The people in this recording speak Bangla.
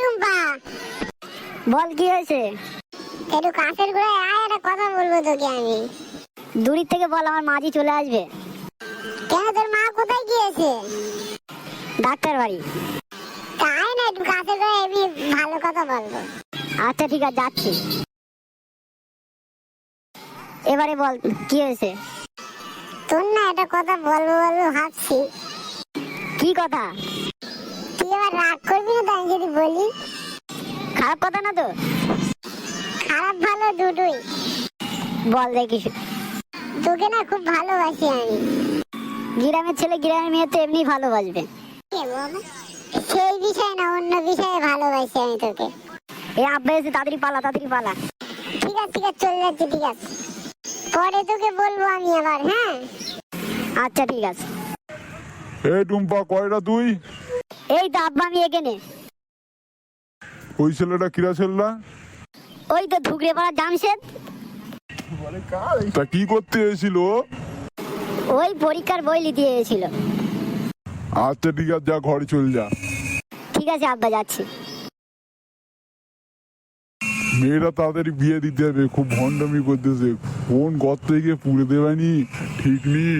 টুম্পা, বল কি হয়েছে? একটু কাছের গোড়ায় আয়, একটা কথা বলবো তোকে আমি। দূরের থেকে বল, আমার মাঝি চলে আসবে। কেন, তোর মা কোথায় গিয়েছে? ডাক্তার বাড়ি। তা আয় না, একটু কাছের গোড়ায়, এমনি ভালো কথা বলবো। আচ্ছা ঠিক আছে, যাচ্ছি। এবারে বল কি হয়েছে? তোর না একটা কথা বলবো বলবো ভাবছি। কি কথা? তুই আবার রাগ করবি না তো আমি যদি বলি? খারাপ কথা না তো? খারাপ ভালো দুটোই। বল দেখি। তোকে না খুব ভালোবাসি আমি। গ্রামের ছেলে গ্রামের মেয়ে তো এমনি ভালোবাসবে। সেই বিষয় না, অন্য বিষয়ে ভালোবাসি আমি তোকে। এই আব্বা এসে, তাড়াতাড়ি পালা, তাড়াতাড়ি পালা। ঠিক আছে ঠিক আছে, চলে যাচ্ছি, ঠিক আছে। পরে তোকে বলবো আমি আবার, হ্যাঁ? আচ্ছা ঠিক আছে। এ টুম্পা, কয়টা তুই? এই তো আব্বা, আমি এখানে। ওই ছেলেটা কিরা ছেলেটা? ওই তো ধুকরে পাড়া জামশেদ। তা কি করতে এসেছিল? ওই পরীক্ষার বই নিতে এসেছিল। আচ্ছা ঠিক আছে, যা ঘরে চল যা। ঠিক আছে আব্বা, যাচ্ছি। মেয়েরা তাড়াতাড়ি বিয়ে দিতে হবে, খুব ভণ্ডামি করতেছে। কোন গর্ত থেকে পুড়ে দেবানি ঠিক নেই।